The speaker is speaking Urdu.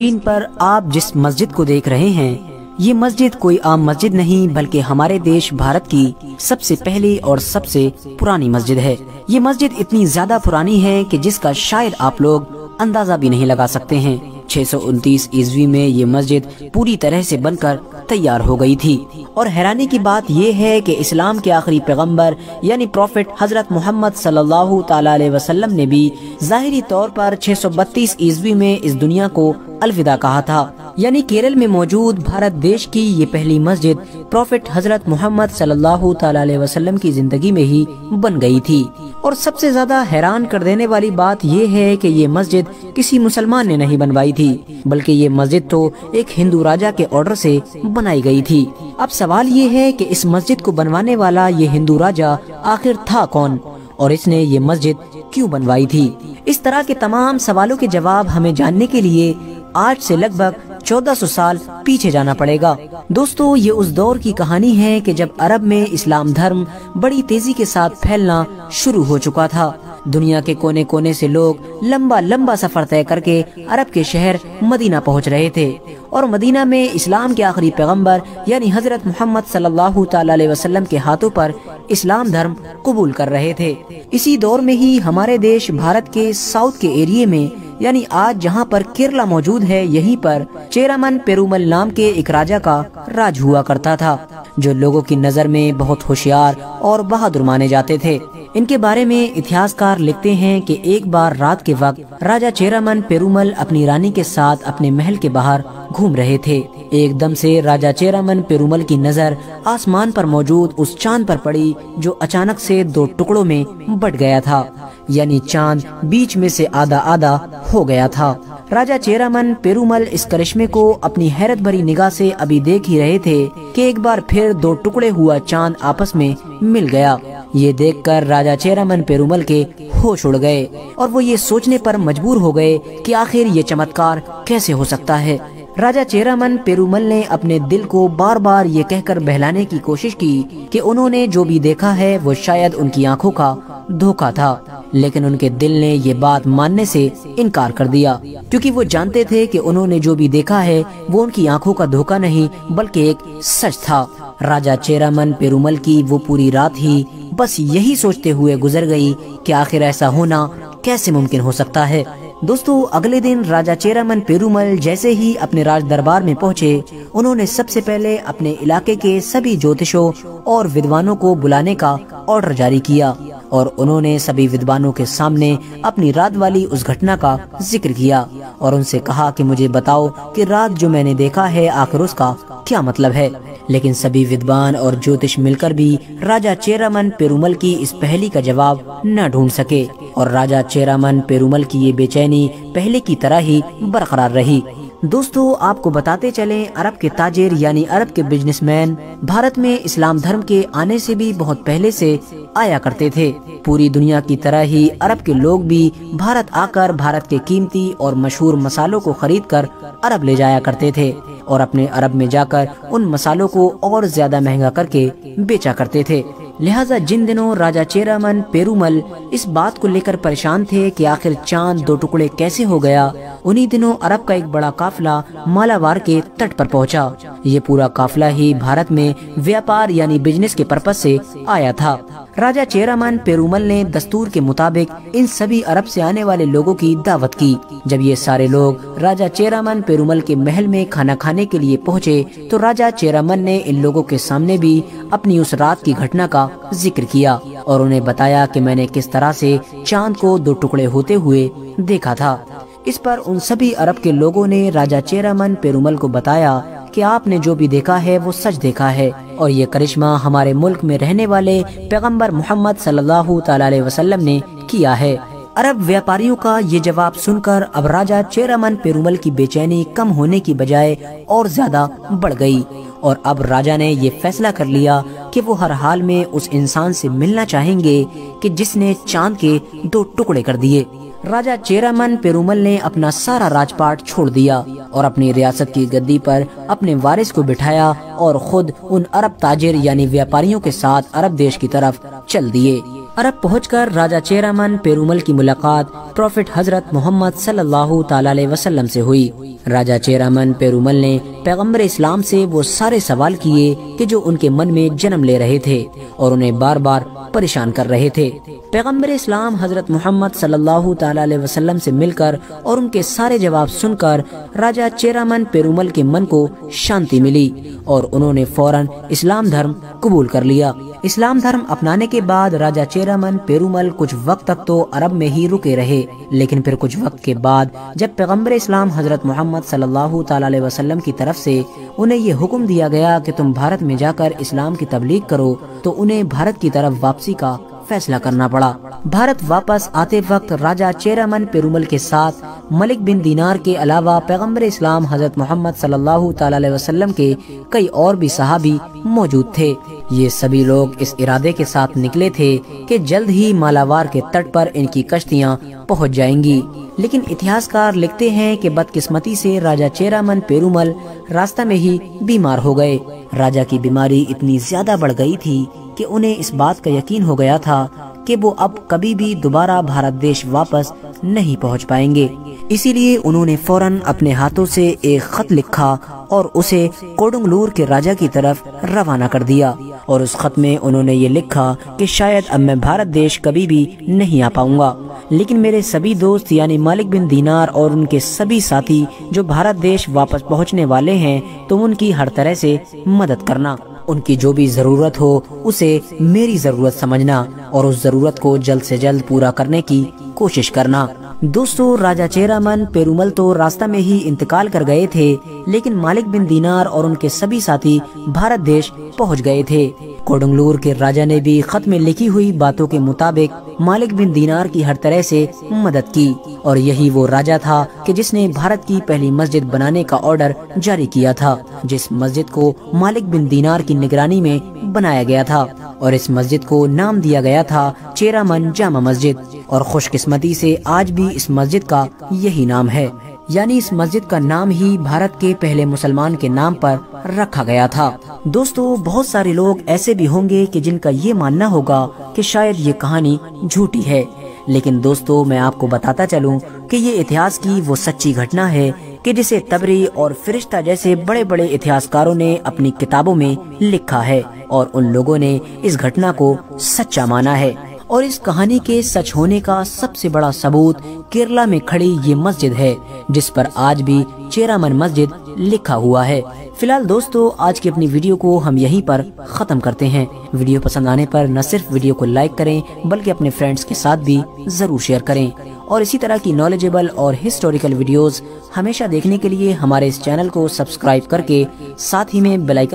اسکرین پر آپ جس مسجد کو دیکھ رہے ہیں یہ مسجد کوئی عام مسجد نہیں بلکہ ہمارے دیش بھارت کی سب سے پہلی اور سب سے پرانی مسجد ہے۔ یہ مسجد اتنی زیادہ پرانی ہے کہ جس کا شاید آپ لوگ اندازہ بھی نہیں لگا سکتے ہیں۔ 629 عیسوی میں یہ مسجد پوری طرح سے بن کر تیار ہو گئی تھی، اور حیرانی کی بات یہ ہے کہ اسلام کے آخری پیغمبر یعنی پروفٹ حضرت محمد صلی اللہ تعالی علیہ وسلم نے بھی ظاہری طور پر 632 عیسوی میں اس دنیا کو الوداع کہا تھا، یعنی کیرل میں موجود بھارت دیش کی یہ پہلی مسجد پروفٹ حضرت محمد صلی اللہ تعالی علیہ وسلم کی زندگی میں ہی بن گئی تھی۔ اور سب سے زیادہ حیران کر دینے والی بات یہ ہے کہ یہ مسجد کسی مسلمان نے نہیں بنوائی تھی، بلکہ یہ مسجد تو ایک ہندو راجا کے آرڈر سے بنائی گئی تھی۔ اب سوال یہ ہے کہ اس مسجد کو بنوانے والا یہ ہندو راجا آخر تھا کون، اور اس نے یہ مسجد کیوں بنوائی تھی؟ اس طرح کے تمام سوالوں کے جواب ہمیں جاننے کے لیے آج سے لگ بھگ 1400 سال پیچھے جانا پڑے گا۔ دوستو، یہ اس دور کی کہانی ہے کہ جب عرب میں اسلام دھرم بڑی تیزی کے ساتھ پھیلنا شروع ہو چکا تھا۔ دنیا کے کونے کونے سے لوگ لمبا سفر طے کر کے عرب کے شہر مدینہ پہنچ رہے تھے، اور مدینہ میں اسلام کے آخری پیغمبر یعنی حضرت محمد صلی اللہ تعالی علیہ وسلم کے ہاتھوں پر اسلام دھرم قبول کر رہے تھے۔ اسی دور میں ہی ہمارے دیش بھارت کے ساؤتھ کے ایریے میں، یعنی آج جہاں پر کیرلا موجود ہے، یہیں پر چیرامن پیرومل نام کے ایک راجا کا راج ہوا کرتا تھا، جو لوگوں کی نظر میں بہت ہوشیار اور بہادر مانے جاتے تھے۔ ان کے بارے میں اتہاسکار لکھتے ہیں کہ ایک بار رات کے وقت راجا چیرامن پیرومل اپنی رانی کے ساتھ اپنے محل کے باہر گھوم رہے تھے۔ ایک دم سے راجا چیرامن پیرومل کی نظر آسمان پر موجود اس چاند پر پڑی جو اچانک سے دو ٹکڑوں میں بٹ گیا تھا، یعنی چاند بیچ میں سے آدھا ہو گیا تھا۔ راجا چیرامن پیرومل اس کرشمے کو اپنی حیرت بھری نگاہ سے ابھی دیکھ ہی رہے تھے کہ ایک بار پھر دو ٹکڑے ہوا چاند آپس میں مل گیا۔ یہ دیکھ کر راجا چیرامن پیرومل کے ہوش اڑ گئے، اور وہ یہ سوچنے پر مجبور ہو گئے کہ آخر یہ چمتکار کیسے ہو سکتا ہے۔ راجا چیرامن پیرومل نے اپنے دل کو بار بار یہ کہہ کر بہلانے کی کوشش کی کہ انہوں نے جو بھی دیکھا ہے وہ شاید ان کی آنکھوں کا دھوکا تھا، لیکن ان کے دل نے یہ بات ماننے سے انکار کر دیا، کیونکہ وہ جانتے تھے کہ انہوں نے جو بھی دیکھا ہے وہ ان کی آنکھوں کا دھوکا نہیں بلکہ ایک سچ تھا۔ راجا چیرامن پیرومل کی وہ پوری رات ہی بس یہی سوچتے ہوئے گزر گئی کہ آخر ایسا ہونا کیسے ممکن ہو سکتا ہے۔ دوستو، اگلے دن راجا چیرامن پیرومل جیسے ہی اپنے راج دربار میں پہنچے، انہوں نے سب سے پہلے اپنے علاقے کے سبھی جوتشوں اور ودوانوں کو بلانے کا آرڈر جاری کیا، اور انہوں نے سبھی ودوانوں کے سامنے اپنی رات والی اس گھٹنا کا ذکر کیا، اور ان سے کہا کہ مجھے بتاؤ کہ رات جو میں نے دیکھا ہے آخر اس کا کیا مطلب ہے۔ لیکن سبھی ودوان اور جوتش مل کر بھی راجا چیرامن پیرومل کی اس پہلی کا جواب نہ ڈھونڈ سکے، اور راجا چیرامن پیرومل کی یہ بے چینی پہلے کی طرح ہی برقرار رہی۔ دوستو، آپ کو بتاتے چلیں، عرب کے تاجر یعنی عرب کے بزنس مین بھارت میں اسلام دھرم کے آنے سے بھی بہت پہلے سے آیا کرتے تھے۔ پوری دنیا کی طرح ہی عرب کے لوگ بھی بھارت آ کر بھارت کے قیمتی اور مشہور مسالوں کو خرید کر عرب لے جایا کرتے تھے، اور اپنے عرب میں جا کر ان مسالوں کو اور زیادہ مہنگا کر کے بیچا کرتے تھے۔ لہٰذا جن دنوں راجا چیرامن پیرومل اس بات کو لے کر پریشان تھے کہ آخر چاند دو ٹکڑے کیسے ہو گیا، انہی دنوں عرب کا ایک بڑا قافلہ مالاوار کے تٹ پر پہنچا۔ یہ پورا قافلہ ہی بھارت میں ویاپار یعنی بزنس کے پرپس سے آیا تھا۔ راجا چیرامن پیرومل نے دستور کے مطابق ان سبھی عرب سے آنے والے لوگوں کی دعوت کی۔ جب یہ سارے لوگ راجا چیرامن پیرومل کے محل میں کھانا کھانے کے لیے پہنچے تو راجا چیرامن نے ان لوگوں کے سامنے بھی اپنی اس رات کی گھٹنا کا ذکر کیا، اور انہیں بتایا کہ میں نے کس طرح سے چاند کو دو ٹکڑے ہوتے ہوئے دیکھا تھا۔ اس پر ان سبھی عرب کے لوگوں نے راجا چیرامن پیرومل کو بتایا کہ آپ نے جو بھی دیکھا ہے وہ سچ دیکھا ہے، اور یہ کرشمہ ہمارے ملک میں رہنے والے پیغمبر محمد صلی اللہ تعالی علیہ وسلم نے کیا ہے۔ عرب ویاپاریوں کا یہ جواب سن کر اب راجا چیرامن پیرومل کی بے چینی کم ہونے کی بجائے اور زیادہ بڑھ گئی، اور اب راجا نے یہ فیصلہ کر لیا کہ وہ ہر حال میں اس انسان سے ملنا چاہیں گے کہ جس نے چاند کے دو ٹکڑے کر دیے۔ راجا چیرامن پیرومل نے اپنا سارا راج پاٹ چھوڑ دیا اور اپنی ریاست کی گدی پر اپنے وارث کو بٹھایا اور خود ان عرب تاجر یعنی ویاپاریوں کے ساتھ عرب دیش کی طرف چل دیے۔ عرب پہنچ کر راجہ چیرامن پیرومل کی ملاقات پروفٹ حضرت محمد صلی اللہ تعالی علیہ وسلم سے ہوئی۔ راجہ چیرامن پیرومل نے پیغمبر اسلام سے وہ سارے سوال کیے کہ جو ان کے من میں جنم لے رہے تھے اور انہیں بار بار پریشان کر رہے تھے۔ پیغمبر اسلام حضرت محمد صلی اللہ تعالی علیہ وسلم سے مل کر اور ان کے سارے جواب سن کر راجہ چیرامن پیرومل کے من کو شانتی ملی اور انہوں نے فوراً اسلام دھرم قبول کر لیا۔ اسلام دھرم اپنانے کے بعد راجہ چیرامن پیرومل کچھ وقت تک تو عرب میں ہی رکے رہے، لیکن پھر کچھ وقت کے بعد جب پیغمبر اسلام حضرت محمد صلی اللہ تعالی علیہ وسلم کی طرف سے انہیں یہ حکم دیا گیا کہ تم بھارت میں جا کر اسلام کی تبلیغ کرو، تو انہیں بھارت کی طرف واپسی کا فیصلہ کرنا پڑا۔ بھارت واپس آتے وقت راجہ چیرامن پیرومل کے ساتھ ملک بن دینار کے علاوہ پیغمبر اسلام حضرت محمد صلی اللہ تعالی علیہ وسلم کے کئی اور بھی صحابی موجود تھے۔ یہ سبھی لوگ اس ارادے کے ساتھ نکلے تھے کہ جلد ہی مالاوار کے تٹ پر ان کی کشتیاں پہنچ جائیں گی، لیکن اتہاسکار لکھتے ہیں کہ بدقسمتی سے راجہ چیرامن پیرومل راستہ میں ہی بیمار ہو گئے۔ راجہ کی بیماری اتنی زیادہ بڑھ گئی تھی کہ انہیں اس بات کا یقین ہو گیا تھا کہ وہ اب کبھی بھی دوبارہ بھارت دیش واپس نہیں پہنچ پائیں گے۔ اسی لیے انہوں نے فوراً اپنے ہاتھوں سے ایک خط لکھا اور اسے کوڈنگلور کے راجہ کی طرف روانہ کر دیا، اور اس خط میں انہوں نے یہ لکھا کہ شاید اب میں بھارت دیش کبھی بھی نہیں آ پاؤں گا، لیکن میرے سبھی دوست یعنی مالک بن دینار اور ان کے سبھی ساتھی جو بھارت دیش واپس پہنچنے والے ہیں، تم ان کی ہر طرح سے مدد کرنا، ان کی جو بھی ضرورت ہو اسے میری ضرورت سمجھنا اور اس ضرورت کو جلد سے جلد پورا کرنے کی کوشش کرنا۔ دوستو، راجہ چیرامن پیرومل تو راستہ میں ہی انتقال کر گئے تھے، لیکن مالک بن دینار اور ان کے سبھی ساتھی بھارت دیش پہنچ گئے تھے۔ کوڈنگلور کے راجہ نے بھی خط میں لکھی ہوئی باتوں کے مطابق مالک بن دینار کی ہر طرح سے مدد کی، اور یہی وہ راجہ تھا کہ جس نے بھارت کی پہلی مسجد بنانے کا آرڈر جاری کیا تھا، جس مسجد کو مالک بن دینار کی نگرانی میں بنایا گیا تھا، اور اس مسجد کو نام دیا گیا تھا چیرامن جامع مسجد، اور خوش قسمتی سے آج بھی اس مسجد کا یہی نام ہے، یعنی اس مسجد کا نام ہی بھارت کے پہلے مسلمان کے نام پر رکھا گیا تھا۔ دوستو، بہت سارے لوگ ایسے بھی ہوں گے کہ جن کا یہ ماننا ہوگا کہ شاید یہ کہانی جھوٹی ہے، لیکن دوستو میں آپ کو بتاتا چلوں کہ یہ اتہاس کی وہ سچی گھٹنا ہے کہ جسے تبری اور فرشتہ جیسے بڑے بڑے اتہاسکاروں نے اپنی کتابوں میں لکھا ہے، اور ان لوگوں نے اس گھٹنا کو سچا مانا ہے۔ اور اس کہانی کے سچ ہونے کا سب سے بڑا ثبوت کیرلا میں کھڑی یہ مسجد ہے، جس پر آج بھی چیرامن مسجد لکھا ہوا ہے۔ فی الحال دوستو، آج کی اپنی ویڈیو کو ہم یہیں پر ختم کرتے ہیں۔ ویڈیو پسند آنے پر نہ صرف ویڈیو کو لائک کریں بلکہ اپنے فرینڈز کے ساتھ بھی ضرور شیئر کریں، اور اسی طرح کی نالجیبل اور ہسٹوریکل ویڈیوز ہمیشہ دیکھنے کے لیے ہمارے اس چینل کو سبسکرائب کر کے ساتھ ہی میں بیل آئیکن